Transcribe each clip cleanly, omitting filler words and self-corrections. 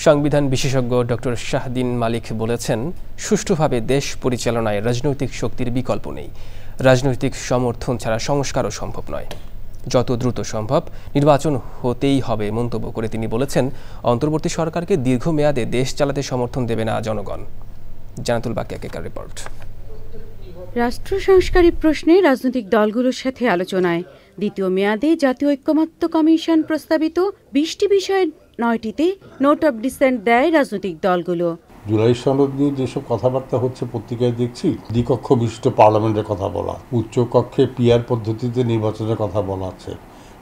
সংবিধান বিশেষজ্ঞ ডক্টর শাহদিন মালিক বলেছেন, সুষ্ঠুভাবে দেশ পরিচালনায় রাজনৈতিক শক্তির বিকল্প নেই। রাজনৈতিক সমর্থন ছাড়া সংস্কারও সম্ভব নয়। যত দ্রুত সম্ভব নির্বাচন হতেই হবে মন্তব্য করে তিনি বলেছেন, অন্তর্বর্তী সরকারকে দীর্ঘমেয়াদে দেশ চালাতে সমর্থন দেবে না জনগণ। জানাতুল বাকিয়ার রিপোর্ট। রাষ্ট্র সংস্কারী প্রশ্নে রাজনৈতিক দলগুলোর সাথে আলোচনায় দ্বিতীয় মেয়াদে জাতীয় ঐক্যমত্য কমিশন প্রস্তাবিত ২০টি বিষয়ের ৯টিতে নোট অব ডিসেন্ট দেয় রাজনৈতিক দলগুলো। জুলাই সনদ নিয়ে যেসব কথাবার্তা হচ্ছে পত্রিকায় দেখছি, দ্বিকক্ষ বিশিষ্ট পার্লামেন্টের কথা বলা, উচ্চকক্ষে পিআর পদ্ধতিতে নির্বাচনের কথা বলা আছে,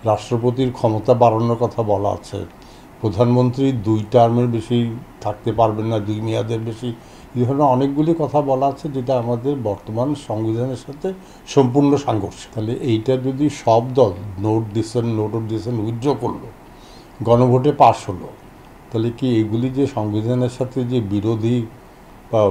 রাষ্ট্রপতির ক্ষমতা বাড়ানোর কথা বলা আছে, প্রধানমন্ত্রী ২ টার্মের বেশি থাকতে পারবেন না, ২ মেয়াদের বেশি। এই ধরনের অনেকগুলি কথা বলা আছে, যেটা আমাদের বর্তমান সংবিধানের সাথে সম্পূর্ণ সাংঘর্ষিক। তাহলে এইটা যদি সব দল নোট অফ ডিসেন্ট উইথড্র করলো, গণভোটে পাশ হলো, তাহলে কি এগুলি যে সংবিধানের সাথে যে বিরোধী বা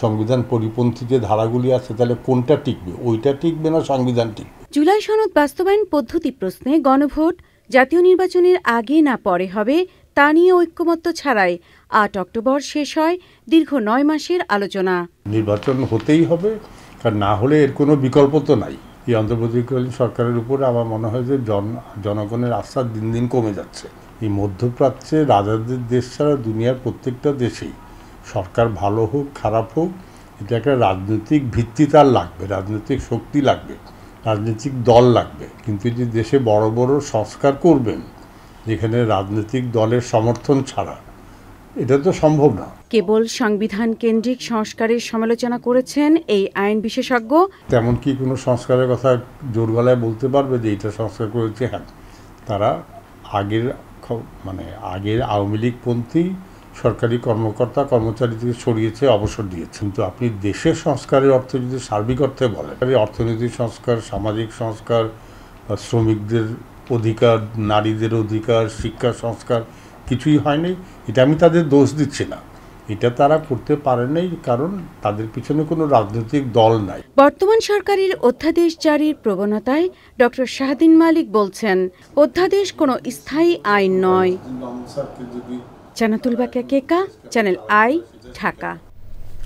সংবিধান পরিপন্থী যে ধারাগুলি আছে, তাহলে কোনটা টিকবে? ওইটা টিকবে না সংবিধান টিকবে? জুলাই সনদ বাস্তবায়ন পদ্ধতি প্রশ্নে গণভোট জাতীয় নির্বাচনের আগে না পরে হবে তা নিয়ে ঐক্যমত্য ছাড়াই ৮ অক্টোবর শেষ হয় দীর্ঘ ৯ মাসের আলোচনা। নির্বাচন হতেই হবে, কারণ না হলে এর কোনো বিকল্প তো নাই। এই অন্তর্বর্তীকালীন সরকারের উপরে আমার মনে হয় যে জনগণের আস্থা দিন দিন কমে যাচ্ছে। এই মধ্যপ্রাচ্যে রাজাদের দেশ ছাড়া দুনিয়ার প্রত্যেকটা দেশেই সরকার ভালো হোক খারাপ হোক, এটা একটা রাজনৈতিক ভিত্তি তার লাগবে, রাজনৈতিক শক্তি লাগবে, রাজনৈতিক দল লাগবে। কিন্তু যে দেশে বড় বড় সংস্কার করবেন যেখানে রাজনৈতিক দলের সমর্থন ছাড়া, এটা তো সম্ভব না। কেবল সংবিধান কেন্দ্রিক সংস্কারের সমালোচনা করেছেন এই আইন বিশেষজ্ঞ। তেমন কি কোনো সংস্কারের কথা জোর গলায় বলতে পারবে যে এটা সংস্কার করেছে? হ্যাঁ, তারা আগের আওয়ামী লীগপন্থী সরকারি কর্মকর্তা কর্মচারীদের সরিয়েছে, অবসর দিয়েছে। কিন্তু আপনি দেশের সংস্কারের অর্থ যদি সার্বিক অর্থে বলেন, অর্থনৈতিক সংস্কার, সামাজিক সংস্কার, শ্রমিকদের অধিকার, নারীদের অধিকার, শিক্ষা সংস্কার, কিছুই হয়নি। এটা আমি তাদের দোষ দিচ্ছি না, এটা তারা করতে পারে নাই কারণ তাদের পিছনে কোনো রাজনৈতিক দল নাই। বর্তমান সরকারের অধ্যাদেশ জারির প্রবণতায় ডক্টর শাহদিন মালিক বলছেন, অধ্যাদেশ কোনো স্থায়ী আইন নয়। Jannatul বাকিয়া, channel I, Dhaka.